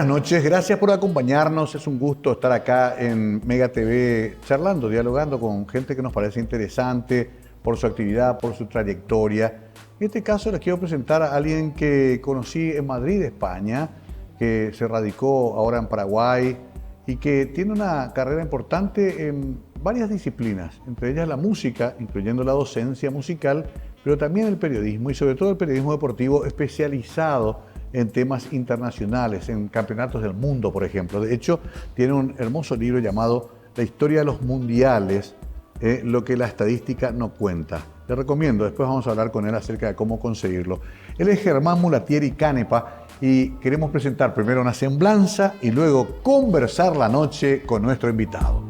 buenas noches, gracias por acompañarnos. Es un gusto estar acá en Mega TV charlando, dialogando con gente que nos parece interesante por su actividad, por su trayectoria. En este caso les quiero presentar a alguien que conocí en Madrid, España, que se radicó ahora en Paraguay y que tiene una carrera importante en varias disciplinas, entre ellas la música, incluyendo la docencia musical, pero también el periodismo y sobre todo el periodismo deportivo especializado en temas internacionales, en campeonatos del mundo, por ejemplo. De hecho, tiene un hermoso libro llamado La historia de los mundiales, lo que la estadística no cuenta. Le recomiendo, después vamos a hablar con él acerca de cómo conseguirlo. Él es Germán Mulatieri Canepa y queremos presentar primero una semblanza y luego conversar la noche con nuestro invitado.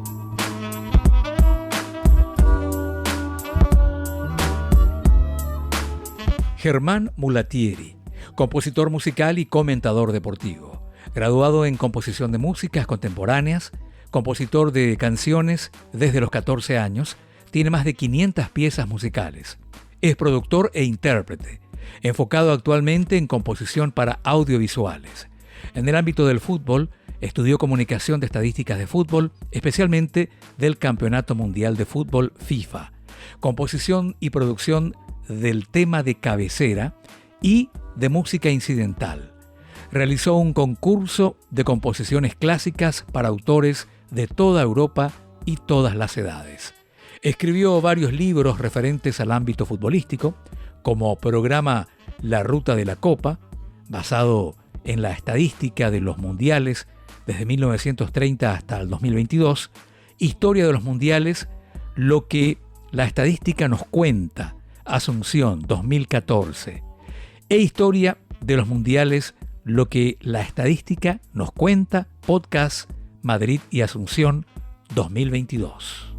Germán Mulatieri, compositor musical y comentador deportivo, graduado en composición de músicas contemporáneas, compositor de canciones desde los 14 años, tiene más de 500 piezas musicales. Es productor e intérprete, enfocado actualmente en composición para audiovisuales. En el ámbito del fútbol, estudió comunicación de estadísticas de fútbol, especialmente del Campeonato Mundial de Fútbol FIFA, composición y producción del tema de cabecera y de música incidental. Realizó un concurso de composiciones clásicas para autores de toda Europa y todas las edades. Escribió varios libros referentes al ámbito futbolístico, como programa La Ruta de la Copa, basado en la estadística de los mundiales desde 1930 hasta el 2022, Historia de los mundiales, lo que la estadística nos cuenta, Asunción 2014, e Historia de los mundiales, lo que la estadística nos cuenta, podcast Madrid y Asunción 2022.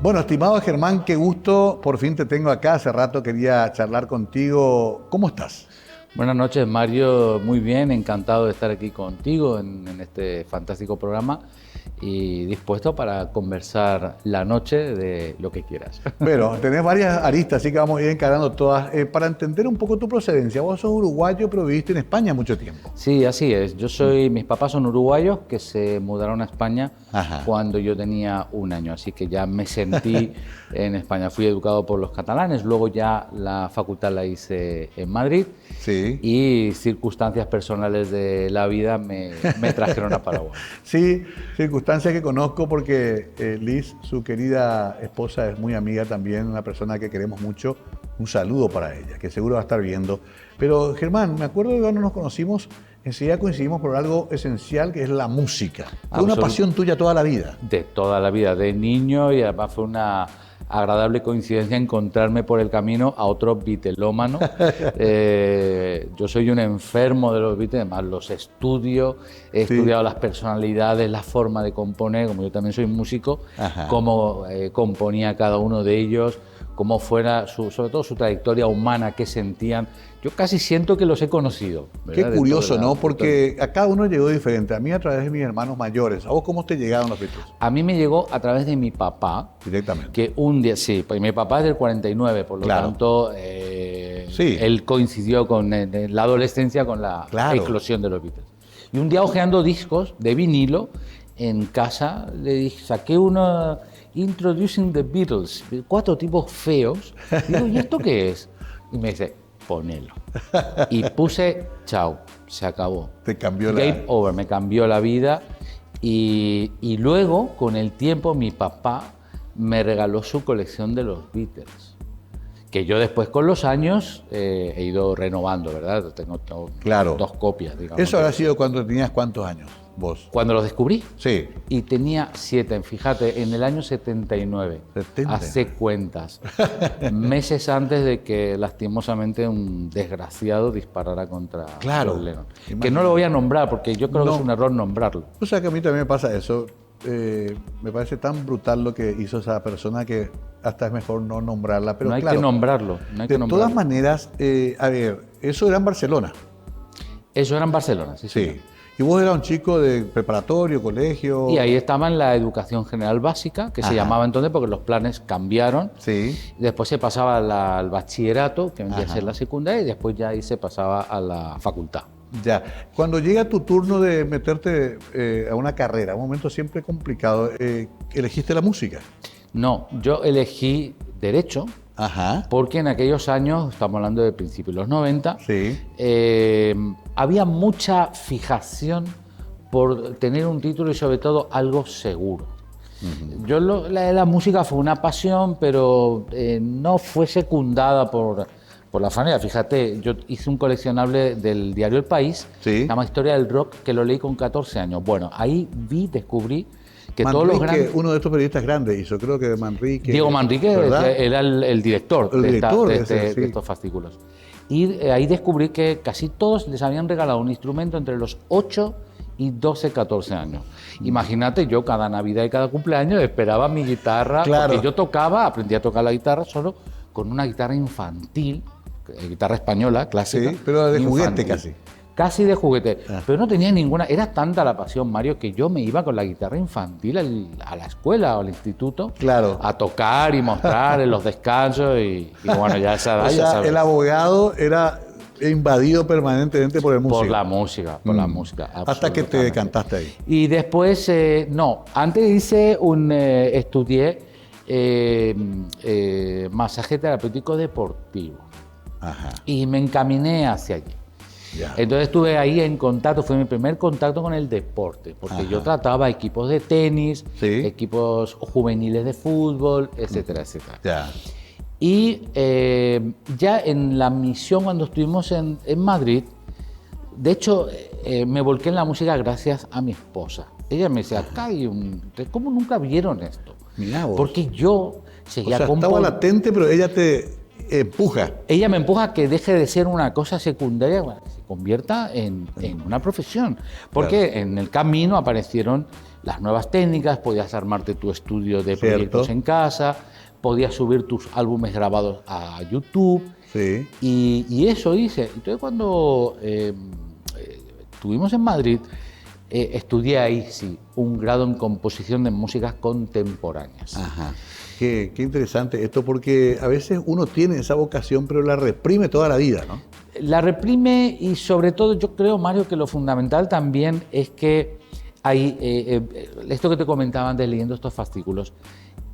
Bueno, estimado Germán, qué gusto, por fin te tengo acá, hace rato quería charlar contigo. ¿Cómo estás? Buenas noches, Mario, muy bien, encantado de estar aquí contigo en este fantástico programa y dispuesto para conversar la noche de lo que quieras. Pero tenés varias aristas, así que vamos a ir encarando todas. Para entender un poco tu procedencia, vos sos uruguayo, pero viviste en España mucho tiempo. Sí, así es. Mis papás son uruguayos que se mudaron a España cuando yo tenía 1 año, así que ya me sentí en España. Fui educado por los catalanes, luego ya la facultad la hice en Madrid. Sí. Y circunstancias personales de la vida me trajeron a Paraguay. Sí, circunstancias que conozco porque Liz, su querida esposa, es muy amiga también, una persona que queremos mucho. Un saludo para ella, que seguro va a estar viendo. Pero Germán, me acuerdo de cuando nos conocimos, enseguida coincidimos por algo esencial que es la música. Fue una pasión tuya toda la vida. De toda la vida, de niño, y además fue una agradable coincidencia encontrarme por el camino a otro beatlómano. Yo soy un enfermo de los Beatles, además los estudio, he estudiado las personalidades, la forma de componer, como yo también soy músico, cómo componía cada uno de ellos, cómo fuera, sobre todo su trayectoria humana, qué sentían. Yo casi siento que los he conocido, ¿verdad? Qué curioso, ¿no? Porque a cada uno llegó diferente. A mí a través de mis hermanos mayores. ¿A vos cómo te llegaron los Beatles? A mí me llegó a través de mi papá. Directamente. Que un día, sí, pues mi papá es del 49, por lo tanto, él coincidió con la adolescencia con la eclosión de los Beatles. Y un día hojeando discos de vinilo en casa, le dije, saqué una Introducing the Beatles, 4 tipos feos. Digo, ¿y esto qué es? Y me dice, ponelo. Y puse, chao, se acabó. Te cambió Game over, me cambió la vida. Y luego, con el tiempo, mi papá me regaló su colección de los Beatles, que yo después con los años he ido renovando, ¿verdad? Tengo 2 copias, digamos. ¿Eso habrá sido cuando tenías cuántos años, vos? Cuando los descubrí. Sí. Y tenía 7, fíjate, en el año 79. 70. Hace cuentas. Meses antes de que lastimosamente un desgraciado disparara contra John Lennon. Que no lo voy a nombrar porque yo creo que es un error nombrarlo. O sea que a mí también me pasa eso. Me parece tan brutal lo que hizo esa persona que hasta es mejor no nombrarla. Pero no hay que nombrarlo. De todas maneras, a ver, eso era en Barcelona. Eso era en Barcelona, sí. Sí. ¿Y vos eras un chico de preparatorio, colegio? Y ahí estaba en la educación general básica, que se llamaba entonces porque los planes cambiaron. Sí. Después se pasaba al bachillerato, que vendría a ser la secundaria, y después ya ahí se pasaba a la facultad. Ya. Cuando llega tu turno de meterte a una carrera, un momento siempre complicado, ¿elegiste la música? No, yo elegí Derecho, Ajá. porque en aquellos años, estamos hablando de principios de los 90, Sí. había mucha fijación por tener un título y sobre todo algo seguro. Yo la música fue una pasión, pero no fue secundada por la familia. Fíjate, yo hice un coleccionable del diario El País, Sí. se llama Historia del Rock, que lo leí con 14 años. Bueno, ahí descubrí que todos los Manrique, grandes... uno de estos periodistas grandes hizo, creo que Manrique. Diego Manrique ¿verdad? era el director, El director de ese, sí. estos fascículos. Y ahí descubrí que casi todos les habían regalado un instrumento entre los 8 y 12, 14 años. Imagínate, yo cada Navidad y cada cumpleaños esperaba mi guitarra, Claro. porque yo aprendí a tocar la guitarra solo con una guitarra infantil, guitarra española, clásica. Sí, pero de juguete infantil. casi. Casi de juguete, pero no tenía ninguna, era tanta la pasión, Mario, que yo me iba con la guitarra infantil a la escuela o al instituto, Claro. a tocar y mostrar en los descansos y bueno, ya esa edad, O ya sea, sabes. el abogado era invadido permanentemente por el músico. Por la música, la música. Hasta que te absolutamente. decantaste ahí. Y después, no, antes hice estudié masaje terapéutico deportivo Ajá. y me encaminé hacia allí. Ya. Entonces estuve ahí en contacto, fue mi primer contacto con el deporte, porque yo trataba equipos de tenis, Sí. equipos juveniles de fútbol, etcétera, etcétera. Ya. Y ya en la misión cuando estuvimos en Madrid, de hecho me volqué en la música gracias a mi esposa. Ella me decía, acá hay ¿cómo nunca vieron esto? Mirá vos. Porque yo O seguía sea, estaba latente, pero ella te empuja. Ella me empuja a que deje de ser una cosa secundaria, bueno, que se convierta en una profesión. Porque en el camino aparecieron las nuevas técnicas, podías armarte tu estudio de proyectos en casa, podías subir tus álbumes grabados a YouTube. Sí. Y eso hice. Entonces cuando estuvimos en Madrid, estudié ahí, sí, un grado en composición de músicas contemporáneas. Ajá. Qué interesante esto, porque a veces uno tiene esa vocación, pero la reprime toda la vida, ¿no? La reprime y sobre todo yo creo, Mario, que lo fundamental también es que hay, esto que te comentaba antes leyendo estos fascículos,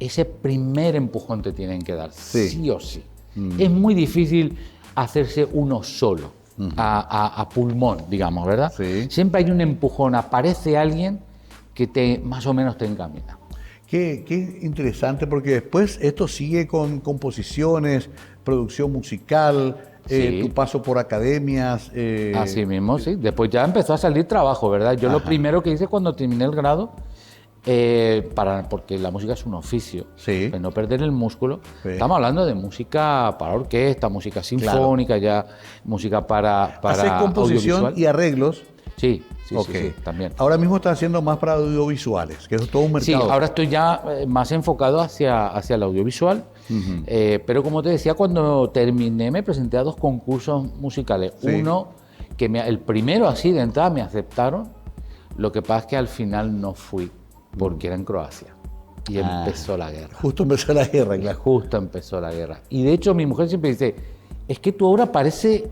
ese primer empujón te tienen que dar, sí o sí. Es muy difícil hacerse uno solo, a pulmón, digamos, ¿verdad? Sí. Siempre hay un empujón, aparece alguien que más o menos te encamina. Qué interesante, porque después esto sigue con composiciones, producción musical, Sí. tu paso por academias. Así mismo, sí. Después ya empezó a salir trabajo, ¿verdad? Yo lo primero que hice cuando terminé el grado, porque la música es un oficio, Sí. de no perder el músculo. Sí. Estamos hablando de música para orquesta, música sinfónica, ya música para Haces composición audiovisual. y arreglos. Sí, sí, Ok. sí, también. Ahora mismo estás haciendo más para audiovisuales, que es todo un Sí, mercado. ahora estoy ya más enfocado hacia el audiovisual, pero como te decía, cuando terminé me presenté a 2 concursos musicales. Sí. Uno, el primero así de entrada me aceptaron, lo que pasa es que al final no fui, porque era en Croacia. Y empezó la guerra. Justo empezó la guerra, claro. Justo empezó la guerra. Y de hecho mi mujer siempre dice, es que tu obra parece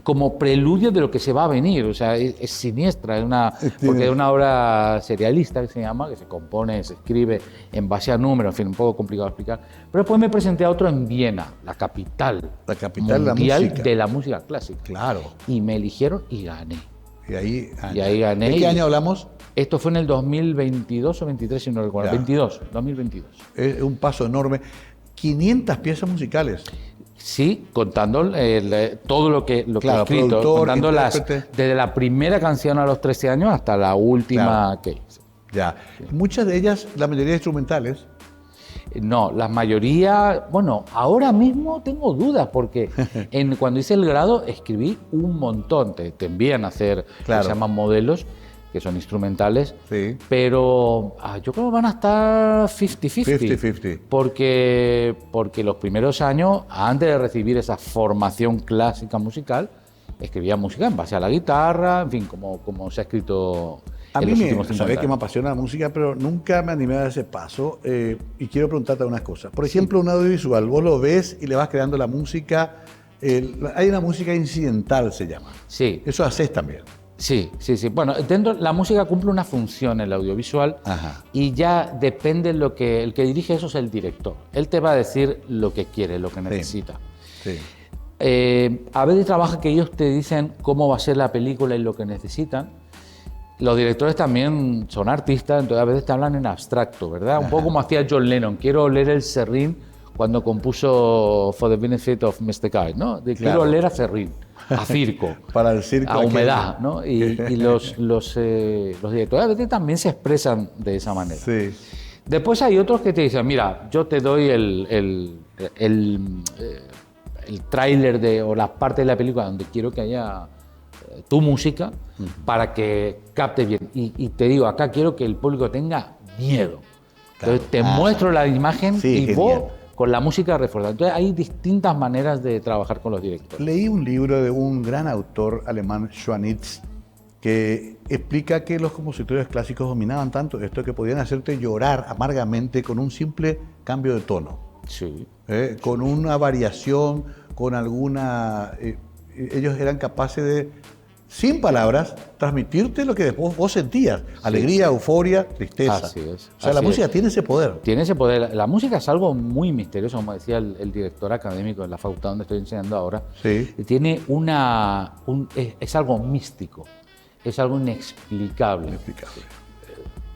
como preludio de lo que se va a venir, o sea, es siniestra, porque es una obra serialista que se llama, que se compone, se escribe en base a números, en fin, un poco complicado de explicar. Pero después me presenté a otro en Viena, la capital mundial música. de la música clásica. Claro. Y me eligieron y gané. Y ahí gané. ¿De qué año hablamos? Esto fue en el 2022 o 23, si no recuerdo. 2022. Es un paso enorme. 500 piezas musicales. Sí, contando todo lo que Claro, he escrito, productor, contando intérprete. desde la primera canción a los 13 años hasta la última Claro. que hice. Ya. Muchas de ellas, la mayoría instrumentales. No, la mayoría, bueno, ahora mismo tengo dudas porque cuando hice el grado escribí un montón, te envían a hacer, Claro. que se llaman modelos, que son instrumentales, Sí. pero yo creo que van a estar 50-50. 50-50. Porque los primeros años, antes de recibir esa formación clásica musical, escribía música en base a la guitarra, en fin, como se ha escrito A en mí los últimos 50 sabés que me años. apasiona la música, pero nunca me animé a dar ese paso. Y quiero preguntarte unas cosas. Por ejemplo, un audiovisual, vos lo ves y le vas creando la música. Hay una música incidental, se llama. Sí, Eso haces también. sí. Bueno, la música cumple una función en el audiovisual Ajá. y ya depende el que dirige eso es el director. Él te va a decir lo que quiere, lo que necesita. Sí. A veces trabaja que ellos te dicen cómo va a ser la película y lo que necesitan. Los directores también son artistas, entonces a veces te hablan en abstracto, ¿verdad? Un poco como hacía John Lennon. Quiero oler el serrín cuando compuso For the Benefit of Mr. Guy, ¿no? Claro. Quiero oler a serrín, a circo, Para el circo. a aquel. humedad, ¿no? Y los directores a veces también se expresan de esa manera. Sí. Después hay otros que te dicen, mira, yo te doy el tráiler o la parte de la película donde quiero que haya tu música para que capte bien. Y te digo, acá quiero que el público tenga miedo. Entonces te muestro la imagen Sí, y genial. vos con la música reforzada. Entonces hay distintas maneras de trabajar con los directores. Leí un libro de un gran autor alemán, Schwanitz, que explica que los compositores clásicos dominaban tanto esto que podían hacerte llorar amargamente con un simple cambio de tono. Sí. Con una variación, con alguna... ellos eran capaces de, sin palabras, transmitirte lo que después vos sentías. Alegría, euforia, tristeza. Así es, O sea, la así música es. tiene ese poder. Tiene ese poder. La música es algo muy misterioso, como decía el director académico de la facultad donde estoy enseñando ahora. Sí. Tiene es algo místico, es algo inexplicable. Inexplicable.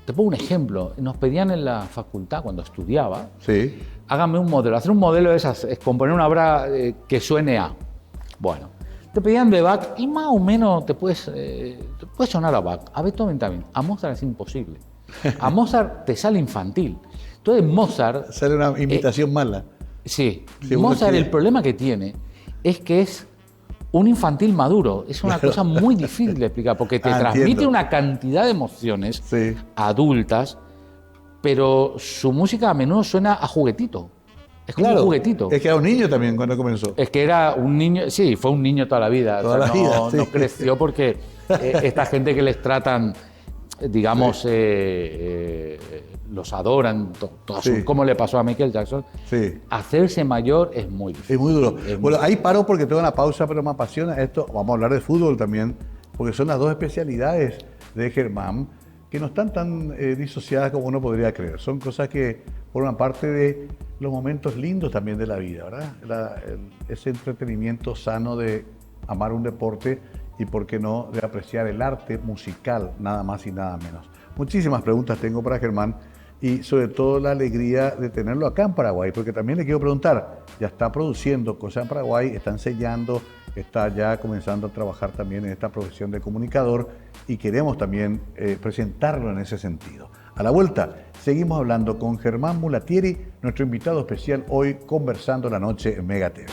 Te pongo un ejemplo. Nos pedían en la facultad, cuando estudiaba, Sí. hágame un modelo. Hacer un modelo es componer una obra que suene a. Bueno, te pedían de Bach y más o menos te puede sonar a Bach. A Beethoven también. A Mozart es imposible. A Mozart te sale infantil. Entonces Mozart... Sale una imitación mala. Sí, Sí, uno Mozart quiere- el problema que tiene es que es un infantil maduro. Es una cosa muy difícil de explicar porque te transmite entiendo. una cantidad de emociones Sí. adultas, pero su música a menudo suena a juguetito. Es como un juguetito. Es que era un niño también cuando comenzó. Es que era un niño, sí, fue un niño toda la vida. Toda la vida, sí. No creció porque esta gente que les tratan, digamos, los adoran, Sí. como le pasó a Michael Jackson. Sí. Hacerse mayor es muy difícil. Es muy duro. Es Bueno, muy- ahí paro porque tengo una pausa, pero me apasiona esto. Vamos a hablar de fútbol también, porque son las dos especialidades de Germán que no están tan disociadas como uno podría creer. Son cosas que forman parte de los momentos lindos también de la vida, ¿verdad? Ese entretenimiento sano de amar un deporte y, por qué no, de apreciar el arte musical, nada más y nada menos. Muchísimas preguntas tengo para Germán y sobre todo la alegría de tenerlo acá en Paraguay, porque también le quiero preguntar, ya está produciendo cosas en Paraguay, está enseñando, está ya comenzando a trabajar también en esta profesión de comunicador y queremos también presentarlo en ese sentido. A la vuelta, seguimos hablando con Germán Mulatieri, nuestro invitado especial hoy, conversando la noche en Mega TV.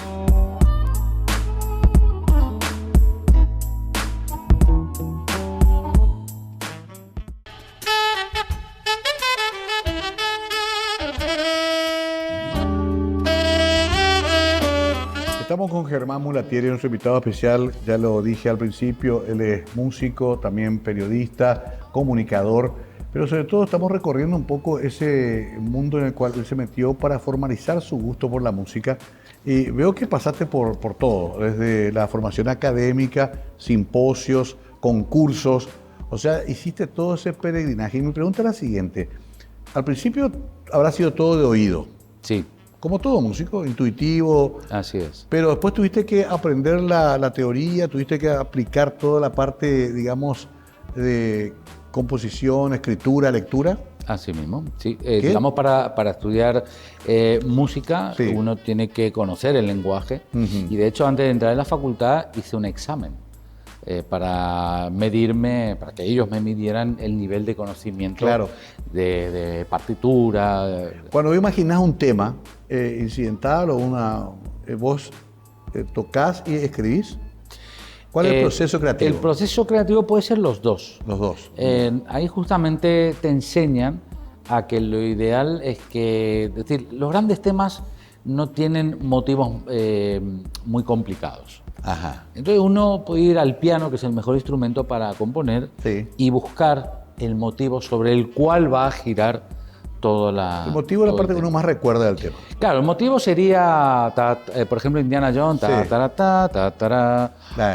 Estamos con Germán Mulatieri, nuestro invitado especial, ya lo dije al principio, él es músico, también periodista, comunicador, pero sobre todo estamos recorriendo un poco ese mundo en el cual él se metió para formalizar su gusto por la música. Y veo que pasaste por todo, desde la formación académica, simposios, concursos, o sea, hiciste todo ese peregrinaje. Y mi pregunta es la siguiente, al principio habrá sido todo de oído, Sí, como todo músico, intuitivo, así es. pero después tuviste que aprender la teoría, tuviste que aplicar toda la parte, digamos, de composición, escritura, lectura. Así mismo, sí. ¿Qué? Digamos, para estudiar música, Sí. uno tiene que conocer el lenguaje. Ujú. Y de hecho, antes de entrar en la facultad, hice un examen para que ellos me midieran el nivel de conocimiento Claro. de partitura. Cuando imaginás un tema incidental o vos tocás y escribís, ¿cuál es el proceso creativo? El proceso creativo puede ser los dos. Los dos. Ahí justamente te enseñan a que lo ideal es que, es decir, los grandes temas no tienen motivos muy complicados. Ajá. Entonces uno puede ir al piano, que es el mejor instrumento para componer, Sí. y buscar el motivo sobre el cual va a girar toda la... El motivo es la todo parte el que uno tema. más recuerda del tema. Claro, el motivo sería, por ejemplo, Indiana Jones, Sí.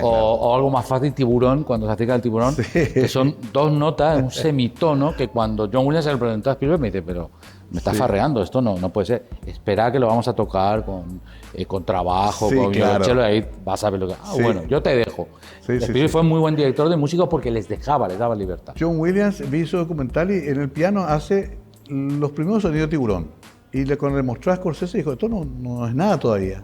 o algo más fácil, Tiburón, cuando se acerca el tiburón, Sí. que son dos notas, un semitono, que cuando John Williams se lo presentó a Spielberg me dice, pero me está Sí. farreando, esto no puede ser. Espera que lo vamos a tocar con trabajo, Sí, con claro. violonchelo, y ahí vas a ver lo que... Ah, Sí. bueno, yo te dejo. Sí, sí, Spielberg sí. fue muy buen director de músicos porque les daba libertad. John Williams vi su documental y en el piano hace los primeros sonidos de Tiburón. Y cuando le mostró a Scorsese dijo, esto no es nada todavía.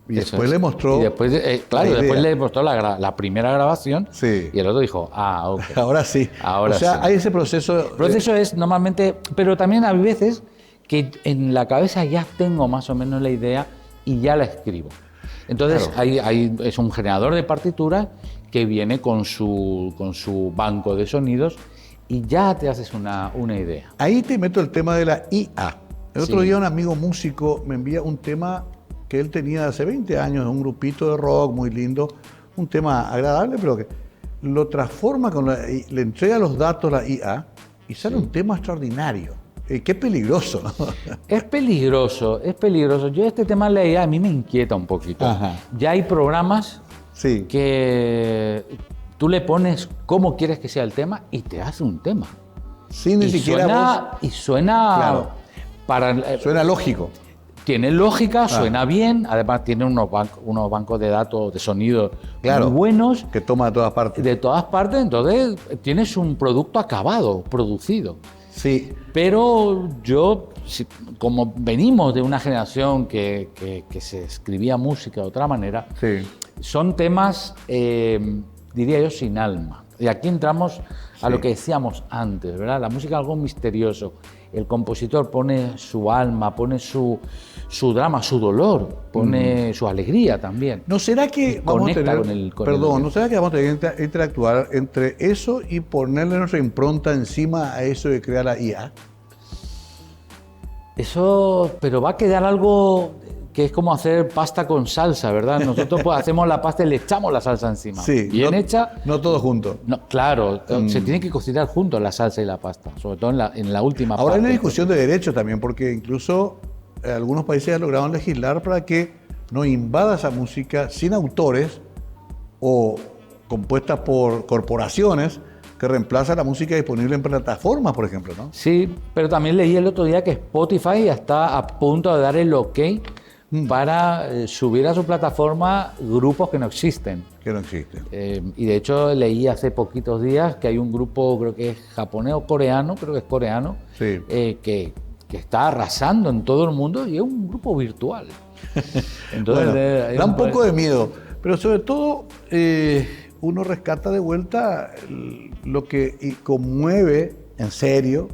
Y Eso después es. le mostró... Y después, claro, la idea. después le mostró la primera grabación, Sí. y el otro dijo, ah, ok. Ahora sí. Ahora o sea, sí. hay ese proceso... El proceso es normalmente, pero también hay veces que en la cabeza ya tengo más o menos la idea y ya la escribo. Entonces Claro. es un generador de partituras que viene con su banco de sonidos y ya te haces una idea. Ahí te meto el tema de la IA. El otro Sí. día un amigo músico me envía un tema que él tenía hace 20 años, un grupito de rock muy lindo, un tema agradable, pero que lo transforma, le entrega los datos a la IA y sale un tema extraordinario. Qué peligroso, ¿no? Es peligroso, es peligroso. Yo este tema de la IA a mí me inquieta un poquito. Ajá. Ya hay programas Sí. que tú le pones cómo quieres que sea el tema y te hace un tema. Sin ni siquiera suena Claro. para suena lógico. tiene lógica, suena bien, además tiene unos bancos de datos de sonido Claro. muy buenos Que toma de todas partes. de todas partes, entonces tienes un producto acabado, producido. Sí. Pero como venimos de una generación que se escribía música de otra manera, Sí. son temas, diría yo, sin alma. Y aquí entramos a Sí. lo que decíamos antes, ¿verdad? La música es algo misterioso. El compositor pone su alma, pone su drama, su dolor, pone su alegría también. ¿No será que vamos a Conecta tener, con el- con perdón, el- ¿no será que vamos a tener que interactuar entre eso y ponerle nuestra impronta encima a eso de crear la IA? Eso, pero va a quedar algo que es como hacer pasta con salsa, ¿verdad? Nosotros pues hacemos la pasta y le echamos la salsa encima. Sí. Bien no, hecha. No todo junto. No, claro, se tiene que cocinar juntos la salsa y la pasta, sobre todo en la última Ahora hay parte. una discusión de derechos también, porque incluso algunos países han logrado legislar para que no invada esa música sin autores o compuesta por corporaciones que reemplaza la música disponible en plataformas, por ejemplo, ¿no? Sí, pero también leí el otro día que Spotify ya está a punto de dar el ok para subir a su plataforma grupos que no existen. Que no existen. Y de hecho leí hace poquitos días que hay un grupo, creo que es japonés o coreano, creo que es coreano, Sí. que está arrasando en todo el mundo y es un grupo virtual. Entonces, Bueno, da un poco de miedo, pero sobre todo uno rescata de vuelta lo que conmueve en serio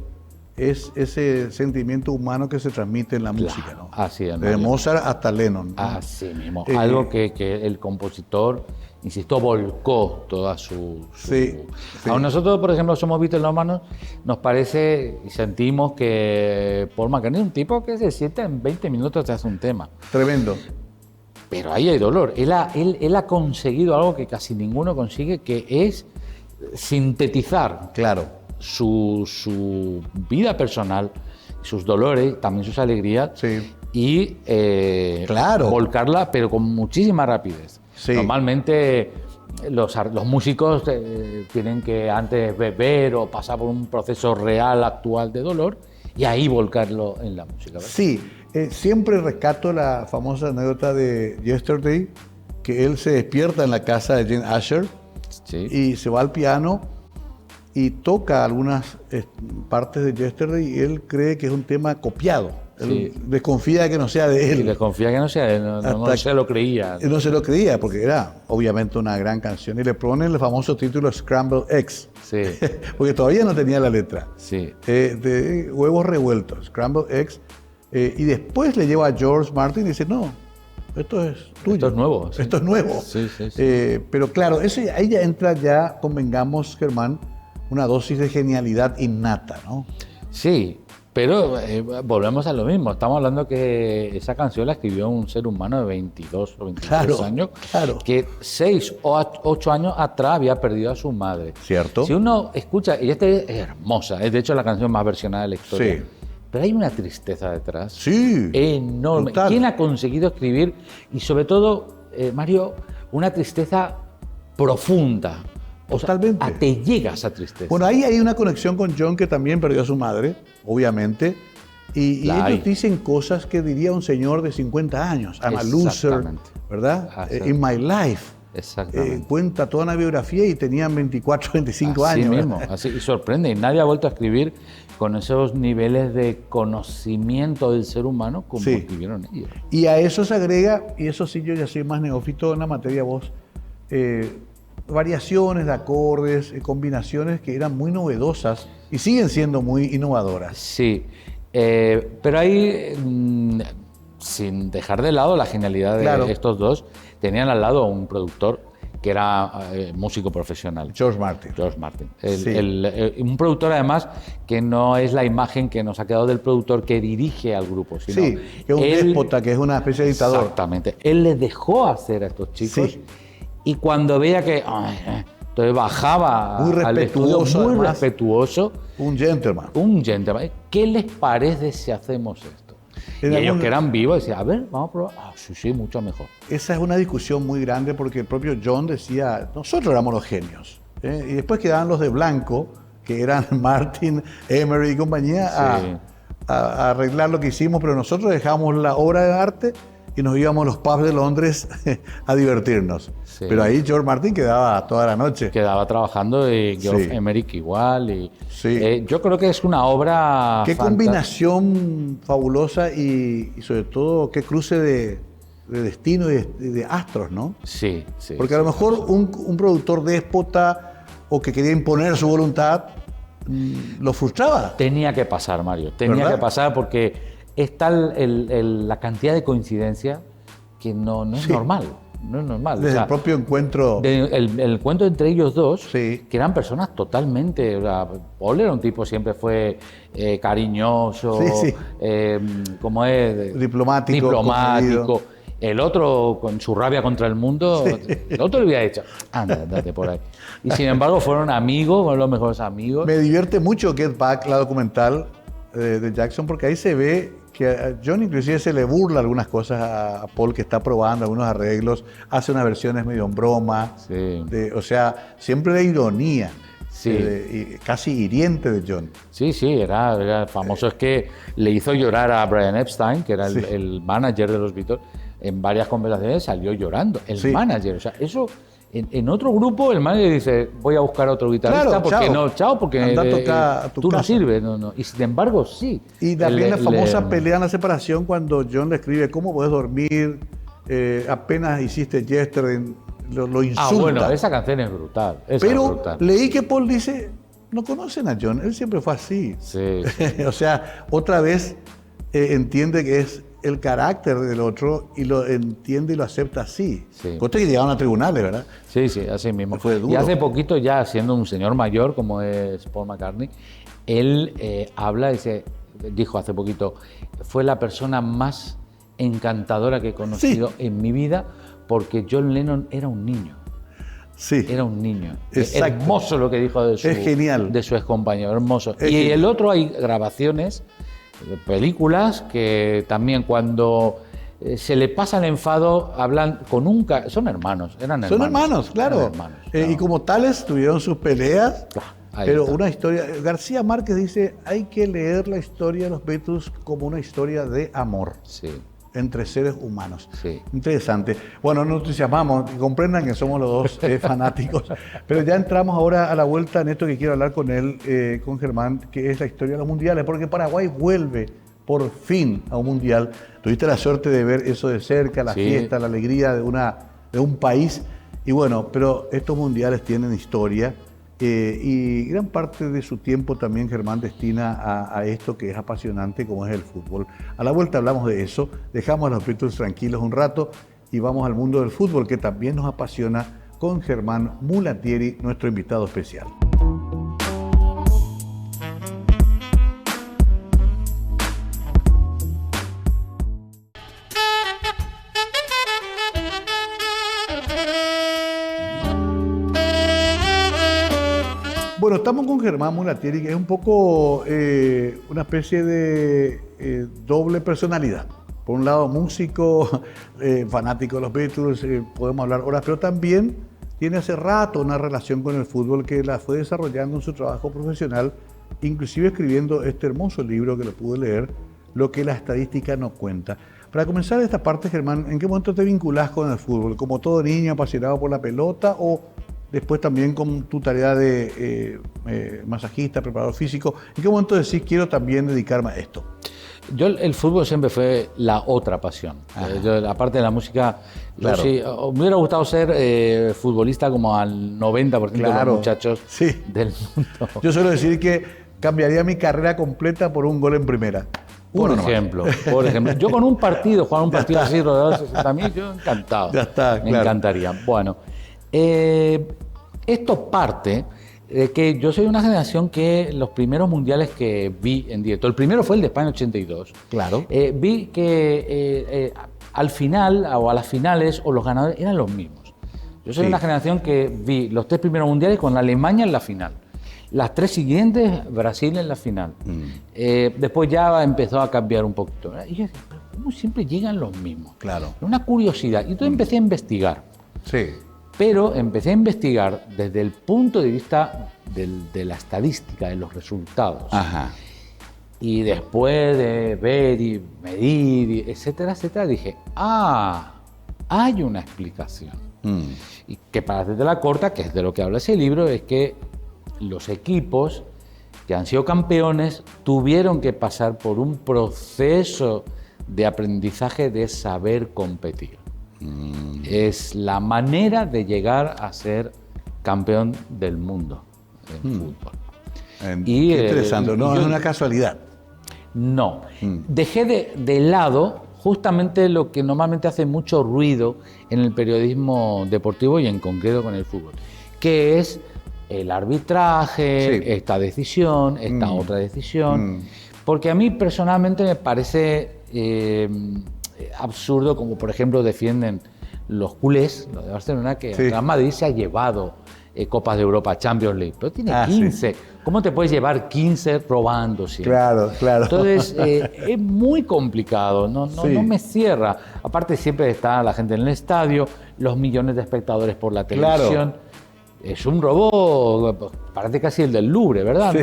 es ese sentimiento humano que se transmite en la música, ¿no? así es, Desde Mario. Mozart hasta Lennon, ¿no? Así mismo. Eh, Algo que el compositor, insisto, volcó toda su... Sí, sí. A nosotros, por ejemplo, somos beatlómanos, nos parece y sentimos que Paul McCartney es un tipo que se sienta en 20 minutos te hace un tema. Tremendo. Pero ahí hay dolor. Él ha conseguido algo que casi ninguno consigue, que es sintetizar Claro. su vida personal, sus dolores, también sus alegrías, Sí. y Claro. volcarla, pero con muchísima rapidez. Sí. Normalmente los músicos tienen que antes beber o pasar por un proceso real, actual de dolor, y ahí volcarlo en la música, ¿verdad? Sí, siempre rescato la famosa anécdota de Yesterday, que él se despierta en la casa de Jane Asher Sí. y se va al piano y toca algunas partes de Yesterday y él cree que es un tema copiado. Él Sí. desconfía de que no sea de Y él. les confía que no sea, no Hasta se lo creía. Él no se lo creía porque era obviamente una gran canción y le ponen el famoso título Scrambled Eggs, Sí, porque todavía no tenía la letra. sí. De huevos revueltos, Scrambled Eggs, y después le lleva a George Martin y dice, no, esto es tuyo. Esto es nuevo, sí. Esto es nuevo. Sí, sí, sí. Pero claro, ahí ya entra ya, convengamos, Germán, una dosis de genialidad innata, ¿no? Sí, Pero volvemos a lo mismo. Estamos hablando que esa canción la escribió un ser humano de 22 o 23 años, que 6 o 8 años atrás había perdido a su madre. ¿Cierto? Si uno escucha, y esta es hermosa, es de hecho la canción más versionada de la historia. Sí. Pero hay una tristeza detrás. Sí. Enorme. Total. ¿Quién ha conseguido escribir? Y sobre todo, Mario, una tristeza profunda. Totalmente. Te llega esa tristeza. Bueno, ahí hay una conexión con John, que también perdió a su madre, obviamente. Y ellos dicen cosas que diría un señor de 50 años. I'm a loser, ¿verdad? In my life. Exactamente. Cuenta toda una biografía y tenían 24, 25 así años. Mismo, así, y sorprende. Y nadie ha vuelto a escribir con esos niveles de conocimiento del ser humano como escribieron ellos. Y a eso se agrega, y eso sí, yo ya soy más neófito en la materia voz, variaciones de acordes, combinaciones que eran muy novedosas y siguen siendo muy innovadoras. Sí, pero ahí, sin dejar de lado la genialidad de estos dos, tenían al lado a un productor que era músico profesional. George Martin. Un productor además que no es la imagen que nos ha quedado del productor que dirige al grupo, sino que es un déspota, que es una especie de dictador. Exactamente. Él les dejó hacer a estos chicos y cuando veía que... entonces bajaba muy al estudio, muy respetuoso. Un gentleman. ¿Qué les parece si hacemos esto? Y ellos que eran vivos decían, a ver, vamos a probar. Sí, mucho mejor. Esa es una discusión muy grande porque el propio John decía, nosotros éramos los genios. Y después quedaban los de blanco, que eran Martin, Emery y compañía, a arreglar lo que hicimos, pero nosotros dejamos la obra de arte y nos íbamos a los pubs de Londres a divertirnos. Sí. Pero ahí George Martin quedaba toda la noche. Quedaba trabajando y Geoff Emerick igual. Yo creo que es una obra qué combinación fabulosa y sobre todo qué cruce de destino y de astros, ¿no? Sí. Porque a lo mejor un productor déspota o que quería imponer su voluntad lo frustraba. Tenía que pasar, Mario. Tenía que pasar porque es tal la cantidad de coincidencia que no es normal. No es normal. Desde el propio encuentro. El encuentro entre ellos dos, que eran personas totalmente. Paul era un tipo, siempre fue cariñoso, como es. Diplomático. El otro, con su rabia contra el mundo, el otro le había dicho, andate por ahí. Y sin embargo, fueron amigos, fueron los mejores amigos. Me divierte mucho Get Back, la documental de Jackson, porque ahí se ve que a John inclusive se le burla algunas cosas a Paul, que está probando algunos arreglos, hace unas versiones medio en broma, o sea, siempre de ironía, casi hiriente de John. Sí, era famoso, es que le hizo llorar a Brian Epstein, que era el manager de los Beatles, en varias conversaciones salió llorando, el manager, o sea, eso... En otro grupo el manager dice, voy a buscar a otro guitarrista, porque tú no sirves. No. Y sin embargo, sí. Y también la famosa pelea en la separación cuando John le escribe, ¿cómo puedes dormir? Apenas hiciste Yesterday, lo insulta. Bueno, esa canción es brutal. Pero leí que Paul dice, no conocen a John, él siempre fue así. Sí. O sea, otra vez entiende que es el carácter del otro y lo entiende y lo acepta así. Cosa que llegaron a tribunales, ¿verdad? Sí, así mismo. Fue duro. Y hace poquito, ya siendo un señor mayor, como es Paul McCartney, él dijo hace poquito, fue la persona más encantadora que he conocido en mi vida, porque John Lennon era un niño. Sí. Era un niño. Exacto. Hermoso lo que dijo de su excompañero, hermoso. Y el otro, hay grabaciones, películas que también cuando se le pasa el enfado hablan con son hermanos, eran hermanos. Son hermanos, claro. Y como tales tuvieron sus peleas, pero una historia. García Márquez dice, hay que leer la historia de los Beatles como una historia de amor. Entre seres humanos. Interesante. Bueno, nos entusiasmamos y comprendan que somos los dos fanáticos. Pero ya entramos ahora a la vuelta en esto que quiero hablar con él, con Germán, que es la historia de los mundiales, porque Paraguay vuelve por fin a un mundial. Tuviste la suerte de ver eso de cerca, la fiesta, la alegría de un país. Y bueno, pero estos mundiales tienen historia. Y gran parte de su tiempo también Germán destina a esto que es apasionante como es el fútbol. A la vuelta hablamos de eso, dejamos a los Beatles tranquilos un rato y vamos al mundo del fútbol que también nos apasiona con Germán Mulatieri, nuestro invitado especial. bueno, estamos con Germán Mulatieri, que es un poco una especie de doble personalidad. Por un lado, músico, fanático de los Beatles, podemos hablar horas, pero también tiene hace rato una relación con el fútbol que la fue desarrollando en su trabajo profesional, inclusive escribiendo este hermoso libro que lo pude leer, Lo que la estadística no cuenta. Para comenzar esta parte, Germán, ¿en qué momento te vinculás con el fútbol? ¿Como todo niño apasionado por la pelota o después también con tu tarea de masajista, preparador físico? ¿En qué momento decís quiero también dedicarme a esto? Yo el fútbol siempre fue la otra pasión. Yo, aparte de la música, claro. Yo sí, me hubiera gustado ser futbolista como al 90% de los muchachos del mundo. Yo suelo decir que cambiaría mi carrera completa por un gol en primera. Por ejemplo. Yo con un partido, jugar un partido así rodeado de 60.000, yo encantado. Ya está, me encantaría. Bueno, esto parte de que yo soy una generación que los primeros mundiales que vi en directo, el primero fue el de España 82. Claro. Vi que al final o a las finales o los ganadores eran los mismos. Yo soy una generación que vi los 3 primeros mundiales con Alemania en la final. Las 3 siguientes, Brasil en la final. Después ya empezó a cambiar un poquito. Y yo decía, pero ¿cómo siempre llegan los mismos? Claro. Una curiosidad. Y entonces empecé a investigar. Sí. Pero empecé a investigar desde el punto de vista de la estadística, de los resultados. Ajá. Y después de ver y medir, etcétera, etcétera, dije, hay una explicación. Y que para hacértela corta, que es de lo que habla ese libro, es que los equipos que han sido campeones tuvieron que pasar por un proceso de aprendizaje de saber competir. Es la manera de llegar a ser campeón del mundo en fútbol. Qué interesante, no es una casualidad. No. Dejé de lado justamente lo que normalmente hace mucho ruido en el periodismo deportivo y en concreto con el fútbol, que es el arbitraje, esta decisión, esta otra decisión, porque a mí personalmente me parece absurdo, como por ejemplo defienden los culés, los de Barcelona, que el Real Madrid se ha llevado Copas de Europa, Champions League, pero tiene 15. ¿Cómo te puedes llevar 15 robando siempre? Claro. Entonces, es muy complicado, no me cierra. Aparte siempre está la gente en el estadio, los millones de espectadores por la televisión. Claro. Es un robot, parece casi el del Louvre, ¿verdad? Sí.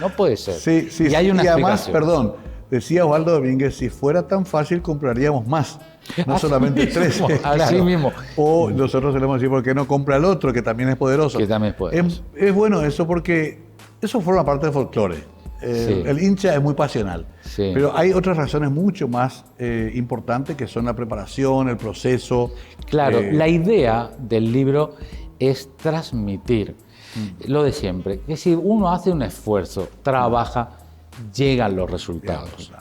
No puede ser. Sí. Y hay una además, perdón, decía Osvaldo Domínguez, si fuera tan fácil compraríamos más. No solamente 13. Así mismo. O nosotros solemos decir, ¿por qué no compra el otro, que también es poderoso? Que también es poderoso. Es bueno eso porque eso forma parte del folclore. El hincha es muy pasional. Sí. Pero hay otras razones mucho más importantes que son la preparación, el proceso. Claro, la idea del libro es transmitir lo de siempre. Que si uno hace un esfuerzo, trabaja, llegan los resultados.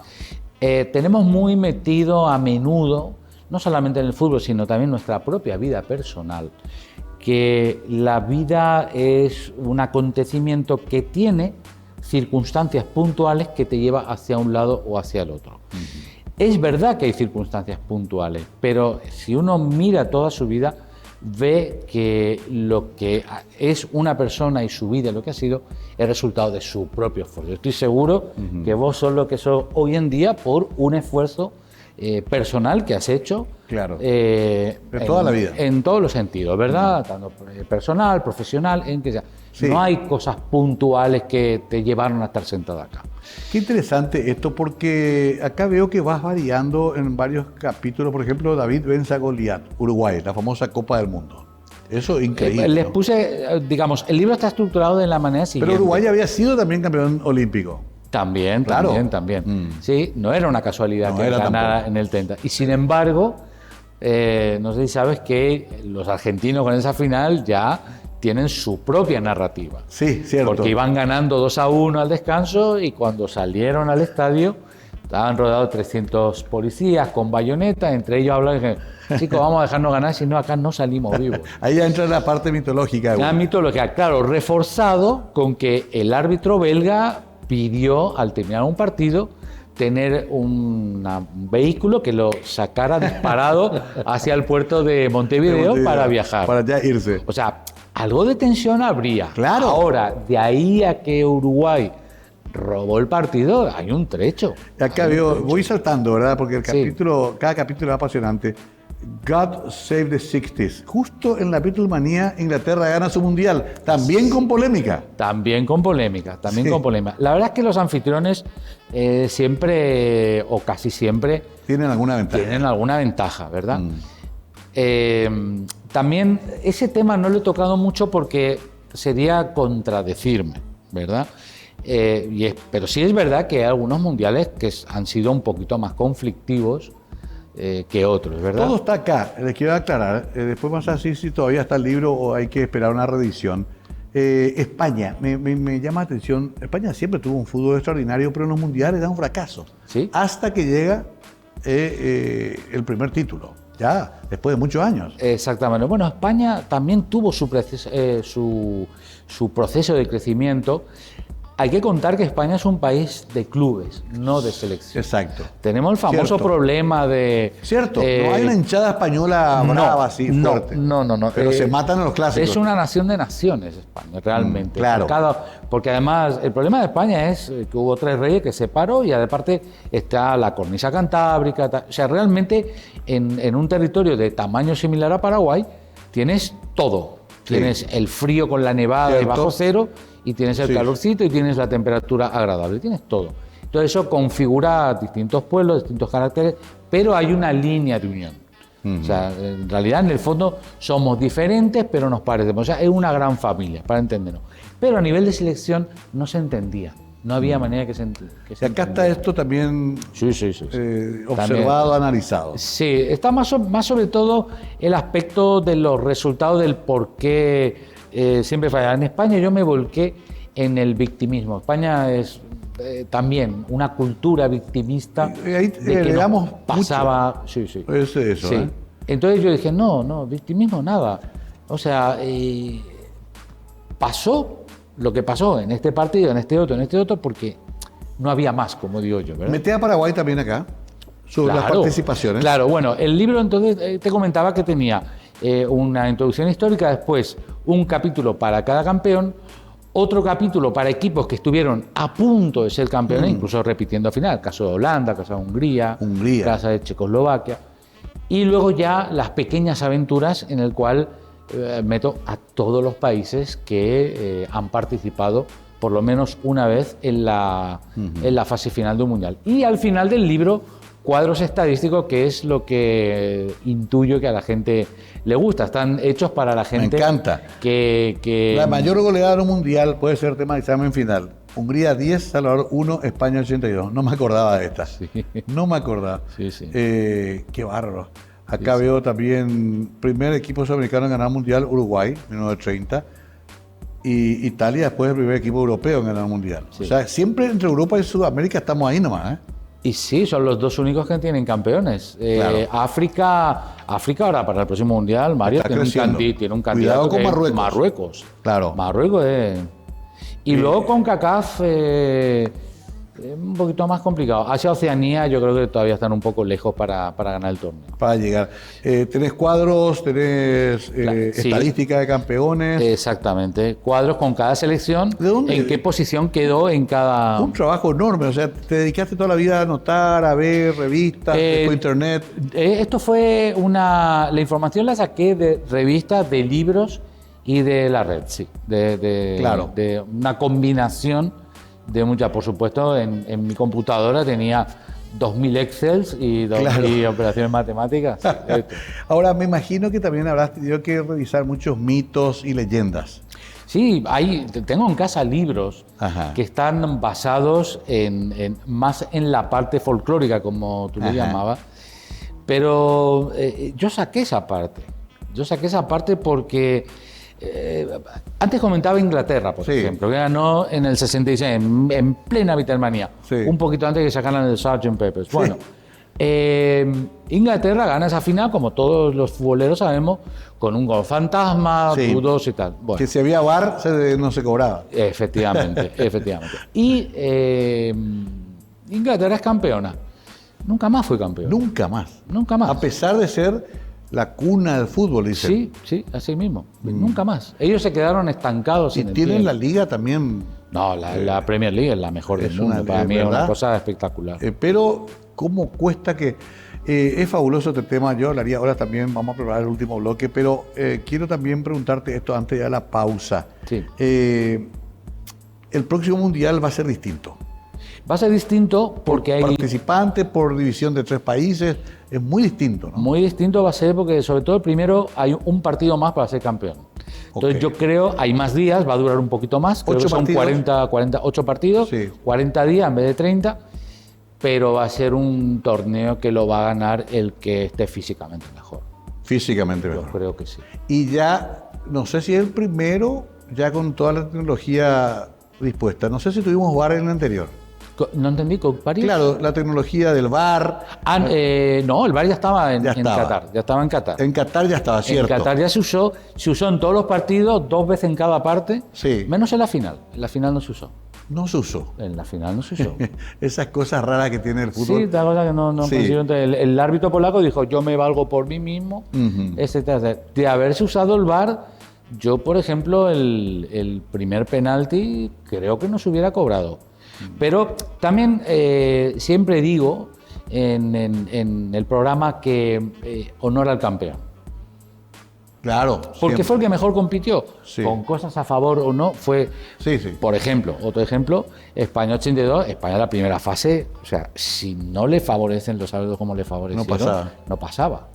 Tenemos muy metido a menudo, no solamente en el fútbol, sino también en nuestra propia vida personal, que la vida es un acontecimiento que tiene circunstancias puntuales que te lleva hacia un lado o hacia el otro. Es verdad que hay circunstancias puntuales, pero si uno mira toda su vida, ve que lo que es una persona y su vida, lo que ha sido, es resultado de su propio esfuerzo. Estoy seguro que vos sos lo que sos hoy en día por un esfuerzo personal que has hecho. Claro. De toda la vida. En todos los sentidos, ¿verdad? Tanto personal, profesional, en que sea. Sí. No hay cosas puntuales que te llevaron a estar sentado acá. Qué interesante esto, porque acá veo que vas variando en varios capítulos. Por ejemplo, David vence a Goliat, Uruguay, la famosa Copa del Mundo. Eso es increíble. Les puse, digamos, el libro está estructurado de la manera siguiente. Pero Uruguay había sido también campeón olímpico. También. Sí, no era una casualidad que ganara en el 30. Y sin embargo, no sé si sabes que los argentinos con esa final ya tienen su propia narrativa. Sí, cierto. Porque iban ganando 2-1 al descanso y cuando salieron al estadio estaban rodeados 300 policías con bayoneta, entre ellos hablan que, chicos, vamos a dejarnos ganar, si no acá no salimos vivos. Ahí ya entra la parte mitológica. La mitología, claro, reforzado con que el árbitro belga pidió al terminar un partido tener un vehículo que lo sacara disparado hacia el puerto de Montevideo para viajar. Para ya irse. O sea, algo de tensión habría. Claro. Ahora, de ahí a que Uruguay robó el partido, hay un trecho. Acá voy saltando, ¿verdad? Porque Sí. cada capítulo es apasionante. God Save the 60s. Justo en la Beatlemanía, Inglaterra gana su mundial. También con polémica. También con polémica, también Sí. con polémica. La verdad es que los anfitriones siempre, o casi siempre, ¿Tienen alguna ventaja? tienen alguna ventaja, ¿verdad? También ese tema no lo he tocado mucho porque sería contradecirme, ¿verdad? Pero sí es verdad que hay algunos mundiales que han sido un poquito más conflictivos que otros, ¿verdad? Todo está acá. Les quiero aclarar. Después vamos a decir si todavía está el libro o hay que esperar una reedición. España, me llama la atención. España siempre tuvo un fútbol extraordinario, pero en los mundiales da un fracaso. Sí. Hasta que llega el primer título. Ya, después de muchos años. Exactamente. Bueno, España también tuvo su proceso de crecimiento. Hay que contar que España es un país de clubes, no de selección. Exacto. Tenemos el famoso Cierto. problema de... Cierto, no hay una hinchada española brava así, fuerte. No. Pero se matan en los clásicos. Es una nación de naciones España, realmente. claro. Porque además el problema de España es que hubo 3 reyes que se separó y aparte está la cornisa cantábrica. O sea, realmente en un territorio de tamaño similar a Paraguay tienes todo. Sí. Tienes el frío con la nevada Cierto. y bajo cero y tienes el Sí. calorcito y tienes la temperatura agradable. Tienes todo. Entonces eso configura distintos pueblos, distintos caracteres, pero hay una línea de unión. O sea, en realidad, en el fondo, somos diferentes, pero nos parecemos. O sea, es una gran familia, para entendernos. Pero a nivel de selección no se entendía. No había manera que se Y acá está entendiera. esto también Sí. observado, analizado. Sí, está más sobre todo el aspecto de los resultados del por qué siempre falla. En España yo me volqué en el victimismo. España es también una cultura victimista. Ahí de que le nos damos pasaba. Sí. Es eso, Sí. ¿eh? Entonces yo dije, no, victimismo nada. O sea, pasó lo que pasó en este partido, en este otro, porque no había más, como digo yo, ¿verdad? Mete a Paraguay también acá, sobre las participaciones. Claro, bueno, el libro entonces te comentaba que tenía una introducción histórica, después un capítulo para cada campeón, otro capítulo para equipos que estuvieron a punto de ser campeones, incluso repitiendo al final, caso de Holanda, caso de Hungría, caso de Checoslovaquia, y luego ya las pequeñas aventuras en el cual meto a todos los países que han participado por lo menos una vez en la fase final de un mundial. Y al final del libro, cuadros estadísticos, que es lo que intuyo que a la gente le gusta. Están hechos para la gente. Me encanta. Que La mayor goleada de un mundial puede ser tema de examen final. Hungría 10, Salvador 1, España 82. No me acordaba de esta. No me acordaba. Sí. Qué bárbaro. Acá veo también primer equipo sudamericano en ganar mundial, Uruguay, 1930. Y Italia después el primer equipo europeo en ganar mundial. Sí. O sea, siempre entre Europa y Sudamérica estamos ahí nomás, ¿eh? Y sí, son los dos únicos que tienen campeones. Claro. África ahora para el próximo mundial, Mario, Está tiene creciendo. tiene un candidato Cuidado con que es Marruecos. Marruecos. Claro. Marruecos Y luego con CACAF un poquito más complicado. Hacia Oceanía yo creo que todavía están un poco lejos para ganar el torneo. Para llegar. Tenés cuadros, tenés Sí. estadística de campeones. Exactamente. Cuadros con cada selección. ¿De dónde? ¿En qué posición quedó en cada...? Un trabajo enorme, o sea, te dedicaste toda la vida a anotar, a ver revistas, después internet. Esto fue la información la saqué de revistas, de libros y de la red, sí. Claro. De una combinación de muchas. Por supuesto, en mi computadora tenía 2000 Excels y operaciones matemáticas. Ahora, me imagino que también habrás tenido que revisar muchos mitos y leyendas. Sí, tengo en casa libros Ajá. que están basados más en la parte folclórica, como tú le llamabas, pero yo saqué esa parte. Porque antes comentaba Inglaterra, por ejemplo, que ganó en el 66, en plena Beatlemanía, un poquito antes que sacaran el Sgt. Pepper's. Bueno, Inglaterra gana esa final, como todos los futboleros sabemos, con un gol fantasma, dudos y tal. Bueno, que si había VAR no se cobraba. Efectivamente. Y Inglaterra es campeona. Nunca más fue campeón. Nunca más. Nunca más. A pesar de ser la cuna del fútbol, dicen. Sí, sí, así mismo. Nunca más. Ellos se quedaron estancados. Y en el tienen tiempo. la liga también. No, la Premier League es la mejor del es mundo. una- Para es mí es una verdad. cosa espectacular. Pero, ¿cómo cuesta que...? Es fabuloso este tema, yo hablaría ahora también, vamos a preparar el último bloque, pero quiero también preguntarte esto antes de la pausa. Sí. El próximo Mundial va a ser distinto. Va a ser distinto porque hay... Participantes por división de 3 países, es muy distinto, ¿no? Muy distinto va a ser porque, sobre todo, el primero hay un partido más para ser campeón. Entonces, Ok. yo creo, hay más días, va a durar un poquito más. Creo 8 que son partidos. 48 partidos, Sí. 40 días en vez de 30. Pero va a ser un torneo que lo va a ganar el que esté físicamente mejor. Físicamente Yo mejor. creo que sí. Y ya, no sé si es el primero, ya con toda la tecnología dispuesta. No sé si tuvimos VAR en el anterior. No entendí, ¿con París? Claro, la tecnología del VAR. No, el VAR ya estaba en Ya estaba. Qatar. Ya estaba en Qatar. En Qatar ya estaba, ¿cierto? En Qatar ya se usó en todos los partidos, 2 veces en cada parte, Sí. menos en la final. En la final no se usó. No se usó. En la final no se usó. Esas cosas raras que tiene el Sí, fútbol. la cosa que no Sí. consiguió. Entonces, el árbitro polaco dijo, yo me valgo por mí mismo, Ujú. etcétera, etcétera. De haberse usado el VAR, yo, por ejemplo, el primer penalti creo que no se hubiera cobrado. Pero también siempre digo en el programa que honor al campeón. Claro. Porque siempre. fue el que mejor compitió. Sí. Con cosas a favor o no, fue... Sí, sí. Por ejemplo, otro ejemplo, España 82, España en la primera fase, o sea, si no le favorecen los árbitros como le favorecieron, No pasaba.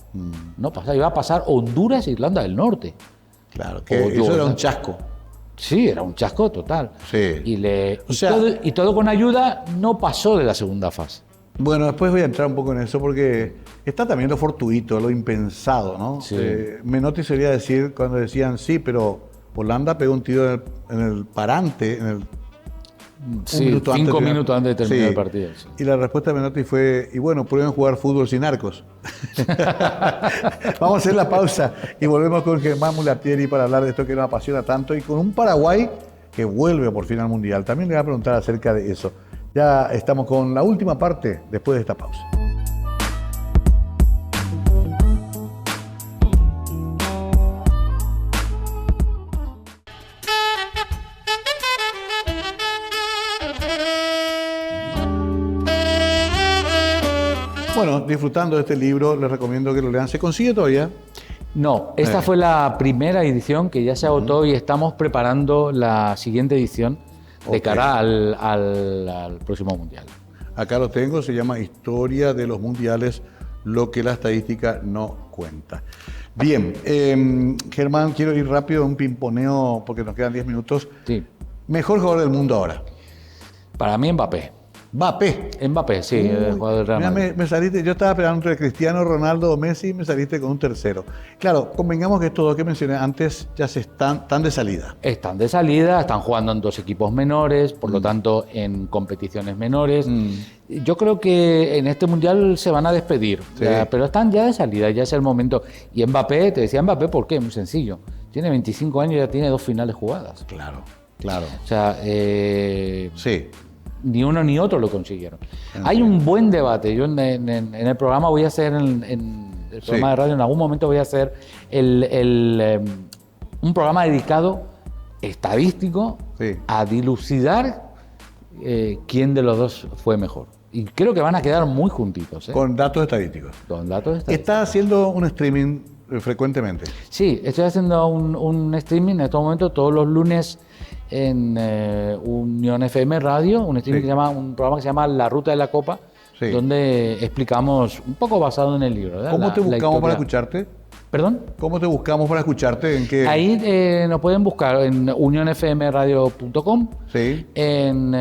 No pasaba. Iba a pasar Honduras e Irlanda del Norte. Claro, que O eso era Jordan. un chasco. Sí, era un chasco total. Sí. Y sea- todo con ayuda, no pasó de la segunda fase. Bueno, después voy a entrar un poco en eso porque está también lo fortuito, lo impensado, ¿no? Sí. Menotti solía decir cuando decían, sí, pero Holanda pegó un tiro en el parante, Sí, minuto antes 5 de- minutos antes de terminar Sí. el partido. Sí. Y la respuesta de Menotti fue, y bueno, prueben jugar fútbol sin arcos. Vamos a hacer la pausa y volvemos con Germán Mulatieri para hablar de esto que nos apasiona tanto y con un Paraguay que vuelve por fin al Mundial. También le voy a preguntar acerca de eso. Ya estamos con la última parte después de esta pausa. Bueno, disfrutando de este libro, les recomiendo que lo lean. ¿Se consigue todavía? No, esta fue la primera edición que ya se agotó y estamos preparando la siguiente edición de Ok. cara al próximo Mundial. Acá lo tengo, se llama Historia de los Mundiales, lo que la estadística no cuenta. Bien, Germán, quiero ir rápido a un pimponeo porque nos quedan 10 minutos. Sí. Mejor jugador del mundo ahora. Para mí Mbappé. Mbappé, sí, el jugador del Real Mira, Madrid. me saliste, yo estaba esperando entre Cristiano Ronaldo o Messi y me saliste con un tercero. Claro, convengamos que estos dos que mencioné antes ya están de salida. Están de salida, están jugando en 2 equipos menores, por lo tanto en competiciones menores. Yo creo que en este Mundial se van a despedir, Sí. ya, pero están ya de salida, ya es el momento. Y Mbappé, te decía Mbappé, ¿por qué? Muy sencillo. Tiene 25 años y ya tiene 2 finales jugadas. Claro, claro. O sea, Sí. ni uno ni otro lo consiguieron. Hay un buen debate. Yo en el programa voy a hacer, en el programa de radio, en algún momento voy a hacer un programa dedicado estadístico Sí. a dilucidar quién de los dos fue mejor. Y creo que van a quedar muy juntitos, Con datos estadísticos. con datos estadísticos. Está haciendo un streaming frecuentemente. Sí, estoy haciendo un streaming en estos momentos todos los lunes en Unión FM Radio, un streaming Sí. un programa que se llama La Ruta de la Copa, Sí. donde explicamos un poco basado en el libro. ¿verdad? ¿Cómo te La buscamos para historia. escucharte? ¿Perdón? ¿Cómo te buscamos para escucharte? ¿En qué? Ahí nos pueden buscar en unionfmradio.com, Sí. en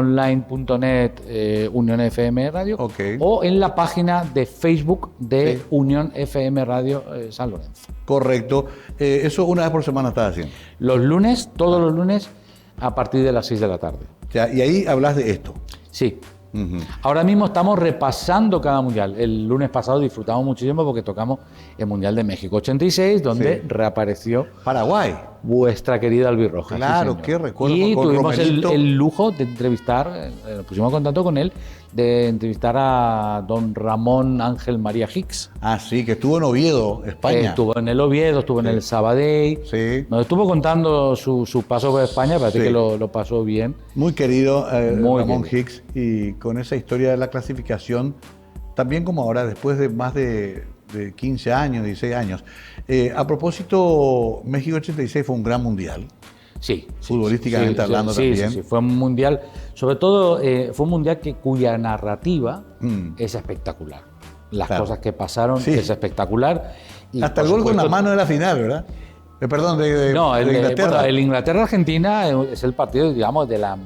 paraguayonline.net, Unión FM Radio, Ok. o en la página de Facebook de Sí. Unión FM Radio San Lorenzo. Correcto. Eso una vez por semana estás haciendo. Los lunes, todos los lunes, a partir de las 6 de la tarde. Ya, y ahí hablas de esto. Sí. Ujú. Ahora mismo estamos repasando cada mundial. El lunes pasado disfrutamos muchísimo porque tocamos el Mundial de México 86, donde Sí. reapareció Paraguay. vuestra querida albirroja. Claro, señor. qué recuerdo, Y con tuvimos Romerito. el lujo de entrevistar, nos pusimos en contacto con él, de entrevistar a don Ramón Ángel María Hicks. Ah, sí, que estuvo en Oviedo, España. Estuvo en el Oviedo, estuvo en el Sabadell. Sí. Nos estuvo contando su paso por España, parece Sí. que lo pasó bien. Muy querido Muy Ramón querido. Hicks, y con esa historia de la clasificación, también como ahora, después de más de 15 años, 16 años. A propósito, México 86 fue un gran mundial. Sí. Futbolísticamente hablando también. Sí, fue un mundial, sobre todo fue un mundial cuya narrativa es espectacular. Las Claro. cosas que pasaron Sí. es espectacular. Y Hasta el por gol con la supuesto, mano de la final, ¿verdad? Perdón, No, de Inglaterra. bueno, el Inglaterra-Argentina es el partido, digamos, de la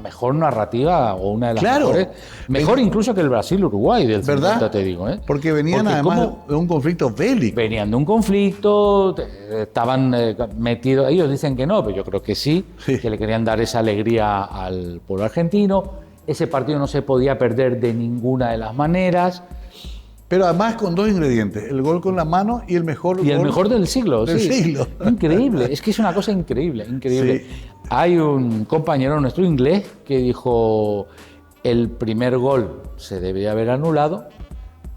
mejor narrativa o una de las Claro. mejores. Mejor incluso que el Brasil-Uruguay del ¿Verdad? 50, te digo. Porque venían Porque además cómo- de un conflicto bélico. Venían de un conflicto, estaban metidos, ellos dicen que no, pero yo creo que sí, Sí. que le querían dar esa alegría al pueblo argentino. Ese partido no se podía perder de ninguna de las maneras. Pero además con dos ingredientes, el gol con la mano y el mejor Y el gol mejor del siglo, del sí. siglo. Increíble, es que es una cosa increíble, increíble. Sí. Hay un compañero nuestro inglés que dijo, el primer gol se debería haber anulado,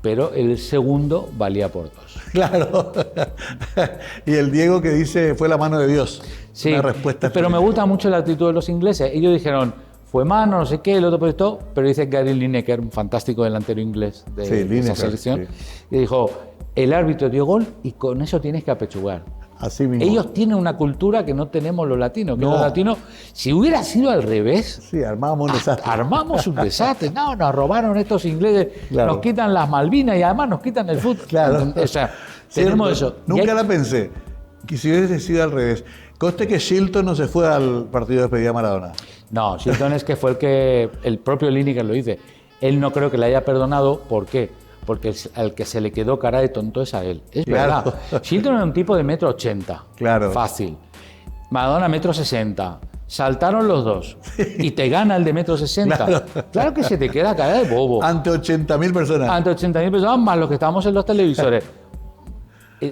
pero el segundo valía por dos. Claro. Y el Diego que dice fue la mano de Dios. Sí, Una respuesta pero me excelente. gusta mucho la actitud de los ingleses. Ellos dijeron, fue mano, no sé qué, el otro protestó, pero dice Gary Lineker, un fantástico delantero inglés de, Sí, de Lineker, esa selección, sí. y dijo, el árbitro dio gol y con eso tienes que apechugar. Así mismo. Ellos tienen una cultura que no tenemos los latinos, que No. los latinos, si hubiera sido al revés, Sí, armábamos un desastre. armamos un desastre. No, nos robaron estos ingleses, Claro. nos quitan las Malvinas y además nos quitan el fútbol. Claro. O sea, tenemos Cierto. eso. Y Nunca hay- la pensé. Que si hubiese sido al revés. Conste que Shilton no se fue al partido de despedida de Maradona. No, Shilton es que fue el propio Lineker lo dice. Él no creo que le haya perdonado. ¿Por qué? Porque al que se le quedó cara de tonto es a él. Es Claro. verdad. Shilton era un tipo de 1,80 m. Claro. Fácil. Maradona 1,60 m. Saltaron los dos. Y te gana el de 1,60 m. Claro que se te queda cara de bobo. Ante 80.000 personas. Ante 80.000 personas más los que estábamos en los televisores.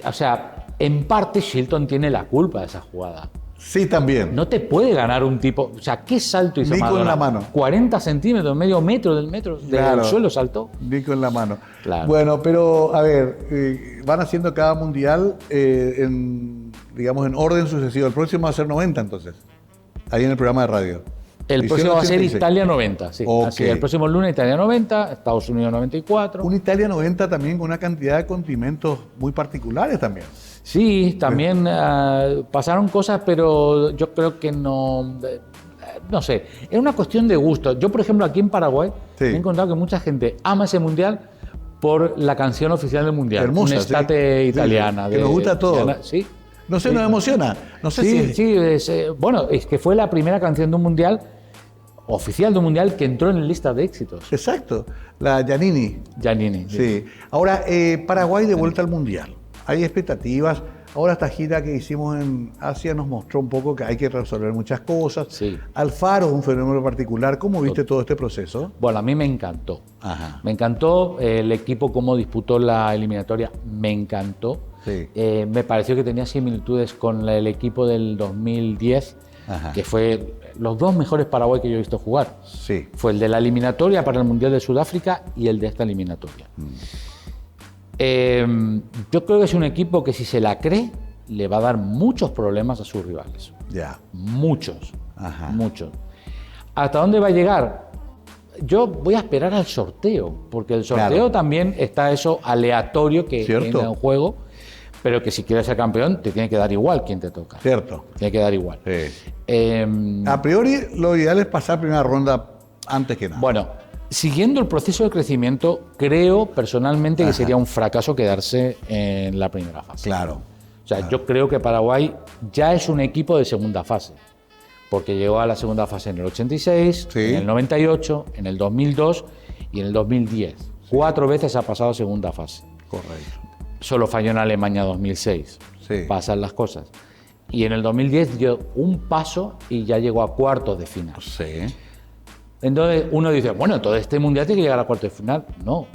O sea, en parte Shilton tiene la culpa de esa jugada. Sí, también. No te puede ganar un tipo. O sea, ¿qué salto hizo Ni con Maradona? la mano. 40 centímetros, medio metro del Claro. suelo saltó. Ni con la mano. Claro. Bueno, pero a ver, van haciendo cada mundial digamos, en orden sucesivo. El próximo va a ser 90 entonces. Ahí en el programa de radio. El Edición próximo va a ser 86. Italia 90. Sí. Ok. Así, el próximo lunes Italia 90, Estados Unidos 94. Un Italia 90 también con una cantidad de condimentos muy particulares también. Sí, también pasaron cosas, pero yo creo que no. No sé, es una cuestión de gusto. Yo, por ejemplo, aquí en Paraguay Sí. he encontrado que mucha gente ama ese mundial por la canción oficial del mundial. Hermosa, una sí. estate Sí, italiana. que nos gusta a todos. Sí. No sé, nos emociona. No sé Sí, si... sí, bueno, es que fue la primera canción de un mundial, oficial de un mundial, que entró en la lista de éxitos. Exacto. La Giannini. Giannini. Sí. Ahora, Paraguay de vuelta al Mundial. Hay expectativas. Ahora esta gira que hicimos en Asia nos mostró un poco que hay que resolver muchas cosas. Sí. Alfaro, un fenómeno particular. ¿Cómo viste todo este proceso? Bueno, a mí me encantó. Ajá. Me encantó el equipo, cómo disputó la eliminatoria, me encantó. Sí. Me pareció que tenía similitudes con el equipo del 2010, Ajá. que fue los dos mejores Paraguay que yo he visto jugar. Sí. Fue el de la eliminatoria para el Mundial de Sudáfrica y el de esta eliminatoria. Yo creo que es un equipo que si se la cree, le va a dar muchos problemas a sus rivales. Ya. Muchos. Ajá. Muchos. ¿Hasta dónde va a llegar? Yo voy a esperar al sorteo, porque el sorteo Claro. también está eso aleatorio que Cierto. entra en juego, pero que si quieres ser campeón te tiene que dar igual quien te toca. Cierto. Tiene que dar igual. Sí. A priori, lo ideal es pasar primera ronda antes que nada. Bueno, siguiendo el proceso de crecimiento, creo personalmente que Ajá. sería un fracaso quedarse en la primera fase. Claro. O sea, yo creo que Paraguay ya es un equipo de segunda fase, porque llegó a la segunda fase en el 86, Sí. en el 98, en el 2002 y en el 2010. 4 veces ha pasado a segunda fase. Correcto. Solo falló en Alemania 2006. Sí. Pasan las cosas. Y en el 2010 dio un paso y ya llegó a cuartos de final. Sí. Entonces uno dice, bueno, todo este mundial tiene que llegar a cuartos de final. No,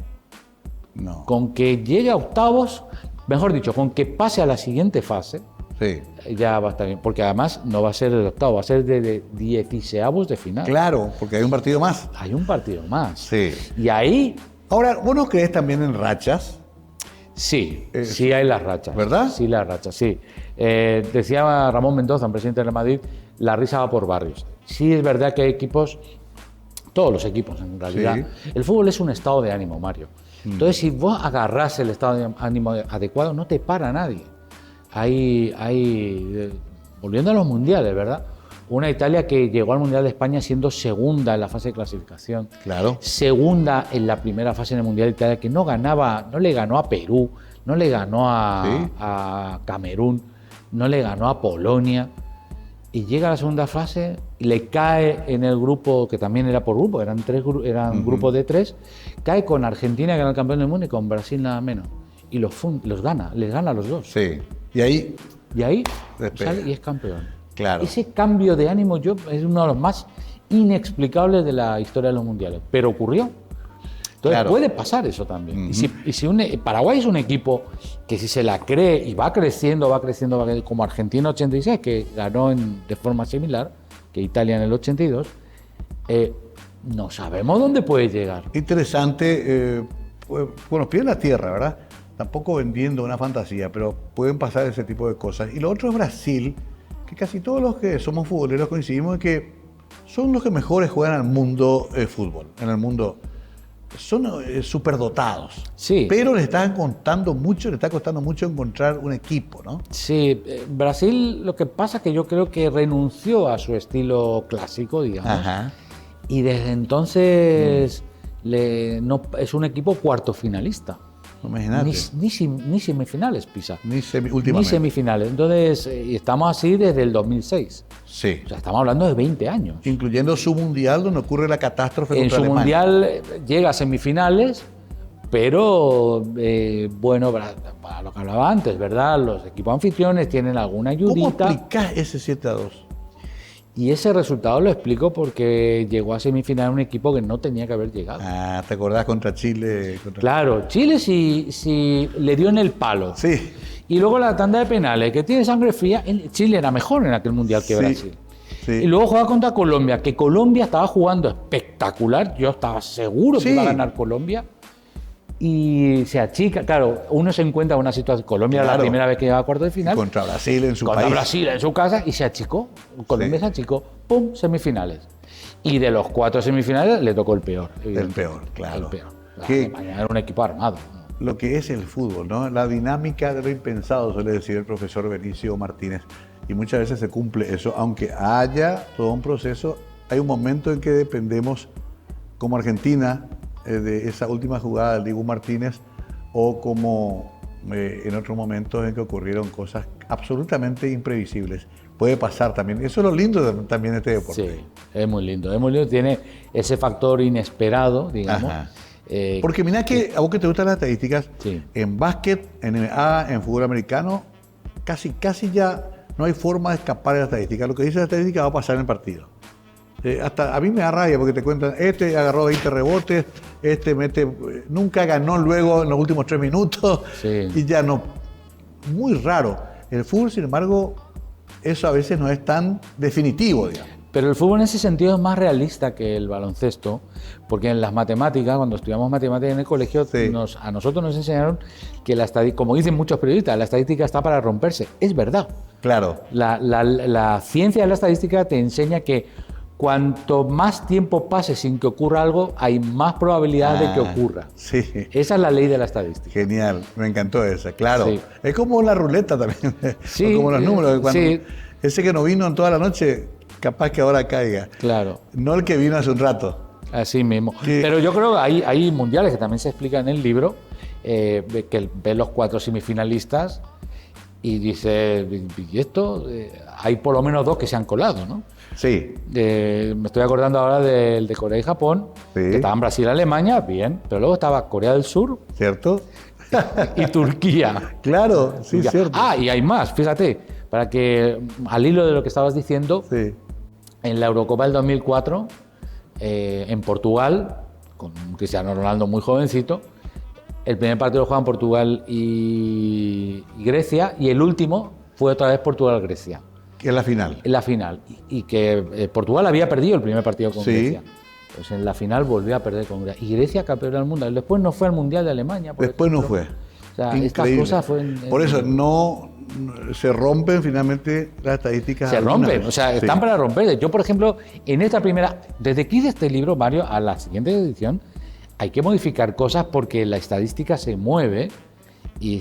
No. con que llegue a octavos, mejor dicho, con que pase a la siguiente fase, Sí. Ya va a estar bien, porque además no va a ser el octavo, va a ser de 16avos de final. Claro, porque hay un partido más. Hay un partido más. Sí. Y ahí Ahora, ¿vos no crees también en rachas? sí, sí hay las rachas. ¿Verdad? Sí, las rachas, sí. Decía Ramón Mendoza, un presidente del Madrid, la risa va por barrios. Sí es verdad que hay equipos, todos los equipos en realidad. Sí. El fútbol es un estado de ánimo, Mario. Entonces, si vos agarrás el estado de ánimo adecuado, no te para nadie. Volviendo a los mundiales, ¿verdad? Una Italia que llegó al Mundial de España siendo segunda en la fase de clasificación. Claro. Segunda en la primera fase en el Mundial de Italia, que no le ganó a Perú, no le ganó a Camerún, no le ganó a Polonia. Y llega a la segunda fase, le cae en el grupo, que también era por grupo, eran grupos de 3, cae con Argentina, que era el campeón del mundo, y con Brasil nada menos. Y les gana a los dos. Sí. Y ahí. Y ahí Despega. sale y es campeón. Claro. Ese cambio de ánimo es uno de los más inexplicables de la historia de los mundiales, pero ocurrió. Entonces Claro. puede pasar eso también. Paraguay es un equipo que si se la cree y va creciendo, como Argentina 86, que ganó de forma similar que Italia en el 82, no sabemos dónde puede llegar. Interesante. Bueno, pide la tierra, ¿verdad? Tampoco vendiendo una fantasía, pero pueden pasar ese tipo de cosas. Y lo otro es Brasil, que casi todos los que somos futboleros coincidimos en que son los que mejores juegan al mundo fútbol, en el mundo. Son superdotados. Sí. Pero le está costando mucho encontrar un equipo, ¿no? Sí, Brasil lo que pasa es que yo creo que renunció a su estilo clásico, digamos. Ajá. Y desde entonces es un equipo cuarto finalista. Imagínate. Ni semifinales pisa. Últimamente. Ni semifinales. Entonces, y estamos así desde el 2006. Sí. O sea, estamos hablando de 20 años. Incluyendo su mundial donde ocurre la catástrofe En contra su Alemania. mundial llega a semifinales, pero bueno, para lo que hablaba antes, ¿verdad? Los equipos anfitriones tienen alguna ¿Cómo ayudita. explicás ese 7-2? Y ese resultado lo explico porque llegó a semifinal un equipo que no tenía que haber llegado. Ah, ¿te acordás contra Chile? Claro, Chile sí le dio en el palo. Sí. Y luego la tanda de penales, que tiene sangre fría. Chile era mejor en aquel mundial que Sí, Brasil. sí. Y luego jugaba contra Colombia, que Colombia estaba jugando espectacular. Yo estaba seguro que iba a ganar Colombia. Y se achica. Claro, uno se encuentra en una situación. Colombia era la Claro. primera vez que llegaba a cuarto de final. Contra Brasil en su Contra país. Brasil en su casa y se achicó. Colombia Sí. se achicó. ¡Pum! Semifinales. Y de los 4 semifinales le tocó el peor. El peor, claro. El peor. ¿Qué? Alemania era un equipo armado. Lo que es el fútbol, ¿no? La dinámica de lo impensado, suele decir el profesor Benicio Martínez. Y muchas veces se cumple eso, aunque haya todo un proceso, hay un momento en que dependemos, como Argentina, de esa última jugada del Dibu Martínez, o como en otros momentos en que ocurrieron cosas absolutamente imprevisibles. Puede pasar también. Eso es lo lindo también de este deporte. Sí, es muy lindo. Tiene ese factor inesperado, digamos. Ajá. Porque mira que a vos que te gustan las estadísticas, Sí. en básquet, en NBA, en fútbol americano, casi ya no hay forma de escapar de la estadística. Lo que dice la estadística va a pasar en el partido. Hasta a mí me da rabia porque te cuentan, este agarró 20 rebotes, nunca ganó luego en los últimos 3 minutos, Sí. y ya no. Muy raro. El fútbol, sin embargo, eso a veces no es tan definitivo, digamos. Pero el fútbol en ese sentido es más realista que el baloncesto, porque en las matemáticas, cuando estudiamos matemáticas en el colegio, Sí. a nosotros nos enseñaron que como dicen muchos periodistas, la estadística está para romperse. Es verdad. Claro. La ciencia de la estadística te enseña que cuanto más tiempo pase sin que ocurra algo, hay más probabilidad de que ocurra. Sí. Esa es la ley de la estadística. Genial, me encantó esa, claro. Sí. Es como la ruleta también, Sí, o como los números. Cuando sí. Ese que no vino en toda la noche, capaz que ahora caiga. Claro. No el que vino hace un rato. Así mismo. Sí. Pero yo creo que hay mundiales que también se explican en el libro, que ve los 4 semifinalistas y dice, ¿y esto? Hay por lo menos 2 que se han colado, ¿no? Sí, Me estoy acordando ahora del de Corea y Japón, Sí. que estaban Brasil y Alemania, bien, pero luego estaba Corea del Sur ¿cierto? y Turquía. Claro, sí, Ya. cierto. Y hay más, fíjate, para que al hilo de lo que estabas diciendo, Sí, en la Eurocopa del 2004, en Portugal, con un Cristiano Ronaldo muy jovencito, el primer partido lo juegan Portugal y Grecia, y el último fue otra vez Portugal-Grecia. Que es la final. En la final. Y que Portugal había perdido el primer partido con Sí. Grecia. Pues en la final volvió a perder con Grecia. Y Grecia campeón del mundo. Después no fue al Mundial de Alemania. Después no fue. O sea, estas Increíble. cosas Por eso no se rompen finalmente las estadísticas. se alguna rompen, vez. o sea, Sí. están para romper. Yo, por ejemplo, en esta primera, desde que hice este libro, Mario, a la siguiente edición, hay que modificar cosas porque la estadística se mueve y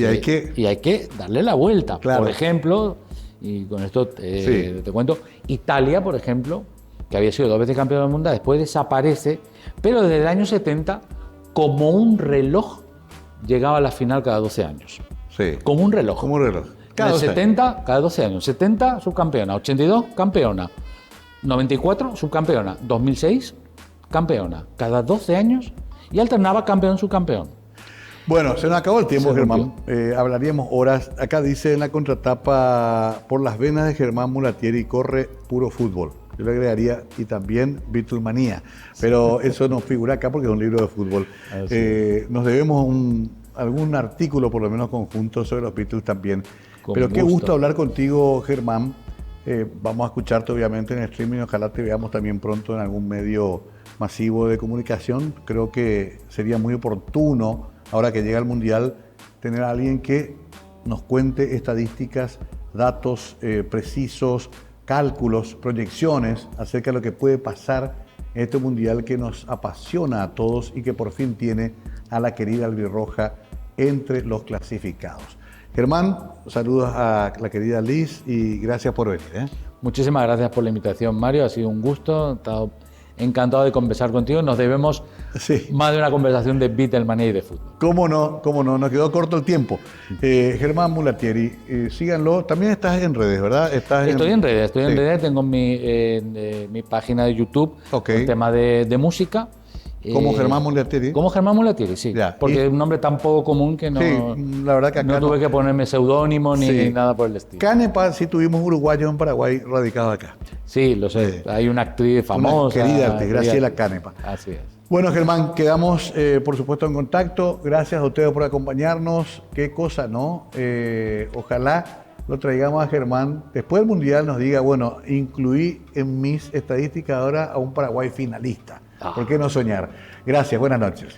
hay que- y hay que darle la vuelta. Claro. Por ejemplo, y con esto Sí. te cuento, Italia, por ejemplo, que había sido 2 veces campeón del mundo, después desaparece, pero desde el año 70, como un reloj, llegaba a la final cada 12 años. Sí. Como un reloj. Como un reloj. En el 12 años. 70, cada 12 años. 70, subcampeona. 82, campeona. 94, subcampeona. 2006, campeona. Cada 12 años y alternaba campeón, subcampeón. Bueno, se nos acabó el tiempo, Se Germán. Hablaríamos horas. Acá dice en la contratapa, por las venas de Germán Mulatieri corre puro fútbol. Yo le agregaría, y también Beatlemanía. Pero eso no figura acá porque es un libro de fútbol. Nos debemos algún artículo, por lo menos conjunto, sobre los Beatles también. Con Pero qué gusto. gusto hablar contigo, Germán. Vamos a escucharte obviamente en streaming. Ojalá te veamos también pronto en algún medio masivo de comunicación. Creo que sería muy oportuno, ahora que llega el Mundial, tener a alguien que nos cuente estadísticas, datos precisos, cálculos, proyecciones acerca de lo que puede pasar en este Mundial que nos apasiona a todos y que por fin tiene a la querida albirroja entre los clasificados. Germán, saludos a la querida Liz y gracias por venir. Muchísimas gracias por la invitación, Mario. Ha sido un gusto. He estado encantado de conversar contigo. Nos debemos Sí. más de una conversación de Beatlemanía y de fútbol. Cómo no, nos quedó corto el tiempo. Germán Mulatieri, síganlo. También estás en redes, ¿verdad? Estoy en redes, Sí. tengo mi página de YouTube, Ok. el tema de música. Como Germán Mulatieri. Como Germán Mulatieri, sí. Ya, Porque y- es un nombre tan poco común que no, Sí, la verdad que acá no tuve que ponerme seudónimo ni Sí. nada por el estilo. Canepa, sí tuvimos uruguayos en Paraguay radicados acá. Sí, lo sé. Sí. Hay una actriz famosa. Una querida actriz, Graciela actriz. Canepa. Así es. Bueno, Germán, quedamos por supuesto en contacto. Gracias a ustedes por acompañarnos. Qué cosa, ¿no? Ojalá lo traigamos a Germán. Después del Mundial nos diga, bueno, incluí en mis estadísticas ahora a un Paraguay finalista. ¿Por qué no soñar? Gracias, buenas noches.